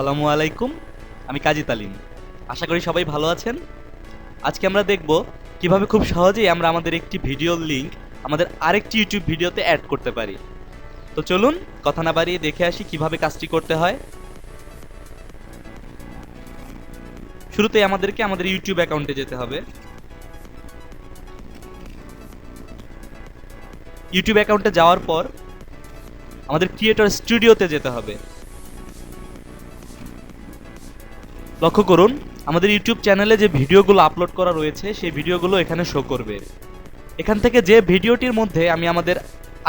আসসালামু আলাইকুম। আমি কাজী তালিম। আশা করি সবাই ভালো আছেন। আজকে আমরা দেখব কিভাবে খুব সহজেই আমরা আমাদের একটি ভিডিওর লিংক আমাদের আরেকটি ইউটিউব ভিডিওতে অ্যাড করতে পারি। তো চলুন কথা না বাড়িয়ে দেখে আসি কিভাবে কাজটি করতে হয়। শুরুতেই আমাদেরকে আমাদের ইউটিউব অ্যাকাউন্টে যেতে হবে। ইউটিউব অ্যাকাউন্টে যাওয়ার পর আমাদের ক্রিয়েটর স্টুডিওতে যেতে হবে। লক্ষ্য করুন আমাদের ইউটিউব চ্যানেলে যে ভিডিওগুলো আপলোড করা রয়েছে সেই ভিডিওগুলো এখানে শো করবে। এখান থেকে যে ভিডিওটির মধ্যে আমি আমাদের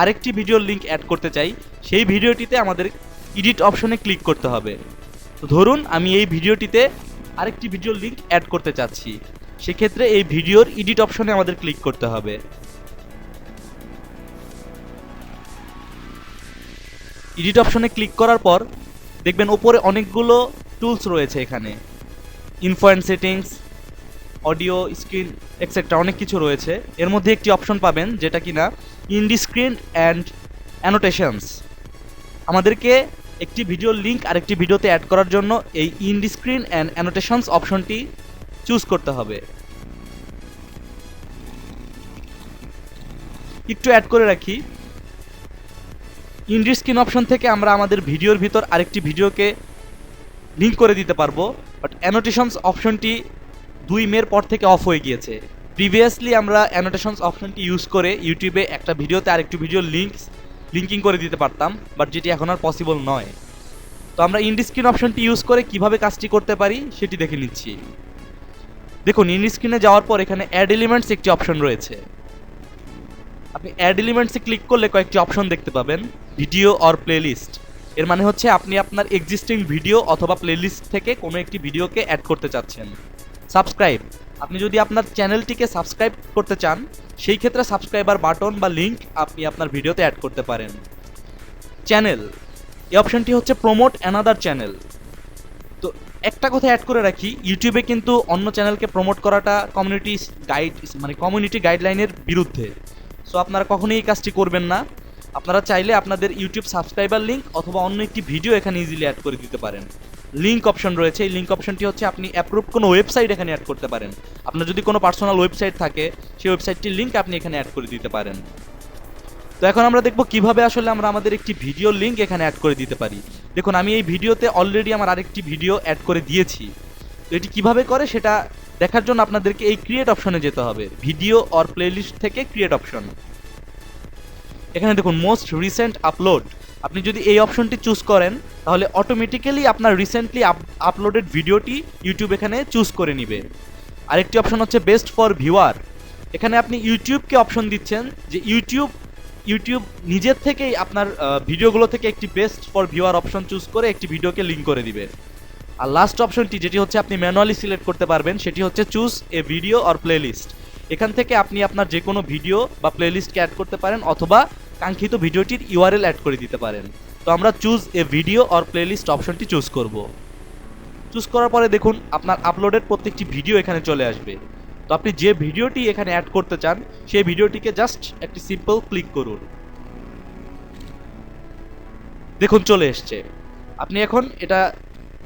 আরেকটি ভিডিওর লিংক অ্যাড করতে চাই সেই ভিডিওটিতে আমাদের এডিট অপশনে ক্লিক করতে হবে। তো ধরুন আমি এই ভিডিওটিতে আরেকটি ভিডিওর লিংক অ্যাড করতে চাচ্ছি, সেক্ষেত্রে এই ভিডিওর এডিট অপশনে আমাদের ক্লিক করতে হবে। এডিট অপশনে ক্লিক করার পর দেখবেন উপরে অনেকগুলো টুলস রয়েছে, এখানে info and settings, audio, screen etcetera অনেক কিছু রয়েছে। এর মধ্যে একটি অপশন পাবেন যেটা কিনা ইন্ডি স্ক্রিন অ্যান্ড অ্যানোটেশনস। আমাদেরকে একটি ভিডিওর লিংক আরেকটি ভিডিওতে অ্যাড করার জন্য এই ইন্ডি স্ক্রিন অ্যান্ড অ্যানোটেশনস অপশনটি চুজ করতে হবে। একটু অ্যাড করে রাখি, ইন্ডি স্ক্রিন অপশন থেকে আমরা আমাদের ভিডিওর ভিতর আরেকটি ভিডিওকে লিংক করে দিতে পারবো, বাট অ্যানোটেশনস অপশনটি 2 মের পর থেকে অফ হয়ে গিয়েছে। প্রিভিয়াসলি আমরা অ্যানোটেশনস অপশনটি ইউজ করে ইউটিউবে একটা ভিডিওতে আরেকটি ভিডিও লিঙ্কিং করে দিতে পারতাম, বাট যেটি এখন আর পসিবল নয়। তো আমরা ইন্ডি স্ক্রিন অপশনটি ইউজ করে কিভাবে কাজটি করতে পারি সেটি দেখে নিচ্ছি। দেখুন ইন্ডি স্ক্রিনে যাওয়ার পর এখানে অ্যাড এলিমেন্টস একটি অপশন রয়েছে। আপনি অ্যাড এলিমেন্টসে ক্লিক করলে কয়েকটি অপশন দেখতে পাবেন, ভিডিও অর প্লেলিস্ট। এর মানে হচ্ছে আপনি আপনার এক্সিস্টিং ভিডিও অথবা প্লেলিস্ট থেকে কোনো একটি ভিডিওকে অ্যাড করতে চাচ্ছেন। সাবস্ক্রাইব, আপনি যদি আপনার চ্যানেলটিকে সাবস্ক্রাইব করতে চান সেই ক্ষেত্রে সাবস্ক্রাইবার বাটন বা লিংক আপনি আপনার ভিডিওতে অ্যাড করতে পারেন। চ্যানেল, এই অপশনটি হচ্ছে প্রমোট অ্যানাদার চ্যানেল। তো একটা কথা অ্যাড করে রাখি, ইউটিউবে কিন্তু অন্য চ্যানেলকে প্রমোট করাটা কমিউনিটি গাইডলাইনের বিরুদ্ধে। সো আপনারা কখনোই এই কাজটি করবেন না। আপনারা চাইলে আপনাদের ইউটিউব সাবস্ক্রাইবার লিংক অথবা অন্য একটি ভিডিও এখানে ইজিলি অ্যাড করে দিতে পারেন। লিঙ্ক অপশন রয়েছে, এই লিঙ্ক অপশনটি হচ্ছে আপনি অ্যাপ্রুভ কোনো ওয়েবসাইট এখানে অ্যাড করতে পারেন। আপনার যদি কোনো পার্সোনাল ওয়েবসাইট থাকে সেই ওয়েবসাইটটির লিঙ্ক আপনি এখানে অ্যাড করে দিতে পারেন। তো এখন আমরা দেখব কিভাবে আসলে আমরা আমাদের একটি ভিডিও লিঙ্ক এখানে অ্যাড করে দিতে পারি। দেখুন আমি এই ভিডিওতে অলরেডি আমার আরেকটি ভিডিও অ্যাড করে দিয়েছি। তো এটি কিভাবে করে সেটা দেখার জন্য আপনাদেরকে এই ক্রিয়েট অপশনে যেতে হবে, ভিডিও অর প্লেলিস্ট থেকে ক্রিয়েট অপশন। এখানে দেখুন মোস্ট রিসেন্ট আপলোড, আপনি যদি এই অপশনটি চুজ করেন তাহলে অটোমেটিক্যালি আপনার রিসেন্টলি আপলোডেড ভিডিওটি ইউটিউব এখানে চুজ করে নিবে। আরেকটি অপশন হচ্ছে বেস্ট ফর ভিউয়ার, এখানে আপনি ইউটিউবকে অপশন দিচ্ছেন যে ইউটিউব নিজের থেকেই আপনার ভিডিওগুলো থেকে একটি best for viewer option choose করে একটি ভিডিওকে লিঙ্ক করে দিবে। আর লাস্ট অপশনটি যেটি হচ্ছে আপনি ম্যানুয়ালি সিলেক্ট করতে পারবেন সেটি হচ্ছে choose a video or playlist. এখান থেকে আপনি আপনার যে কোনো ভিডিও বা প্লেলিস্টকে অ্যাড করতে পারেন অথবা কাঙ্ক্ষিত ভিডিওটির ইউআরএল অ্যাড করে দিতে পারেন। তো আমরা choose a video or playlist অপশনটি চুজ করব। চুজ করার পরে দেখুন আপনার আপলোডের প্রত্যেকটি ভিডিও এখানে চলে আসবে। তো আপনি যে ভিডিওটি এখানে অ্যাড করতে চান সেই ভিডিওটিকে জাস্ট একটি সিম্পল ক্লিক করুন, দেখুন চলে এসছে। আপনি এখন এটা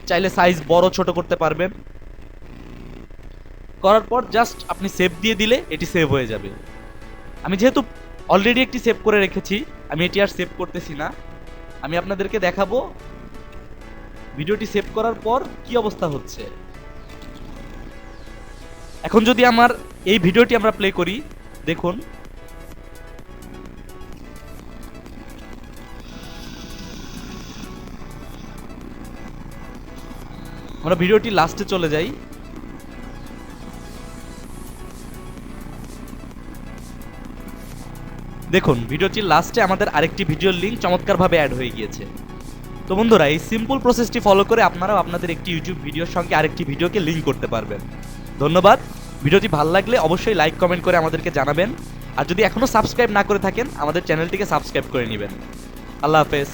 চাইলে সাইজ বড় ছোট করতে পারবেন। করার পর জাস্ট আপনি সেভ দিয়ে দিলে এটি সেভ হয়ে যাবে। আমি যেহেতু অলরেডি একটি সেভ করে রেখেছি আমি এটি আর সেভ করতেছি না। আমি আপনাদেরকে দেখাবো ভিডিওটি সেভ করার পর কি অবস্থা হচ্ছে। এখন যদি আমার এই ভিডিওটি আমরা প্লে করি, দেখুন আমরা ভিডিওটি লাস্টে চলে যাই। দেখুন ভিডিওটির লাস্টে আমাদের আরেকটি ভিডিওর লিঙ্ক চমৎকারভাবে অ্যাড হয়ে গিয়েছে। তো বন্ধুরা এই সিম্পল প্রসেসটি ফলো করে আপনারাও আপনাদের একটি ইউটিউব ভিডিওর সঙ্গে আরেকটি ভিডিওকে লিঙ্ক করতে পারবেন। ধন্যবাদ। ভিডিওটি ভালো লাগলে অবশ্যই লাইক কমেন্ট করে আমাদেরকে জানাবেন, আর যদি এখনও সাবস্ক্রাইব না করে থাকেন আমাদের চ্যানেলটিকে সাবস্ক্রাইব করে নেবেন। আল্লাহ হাফেজ।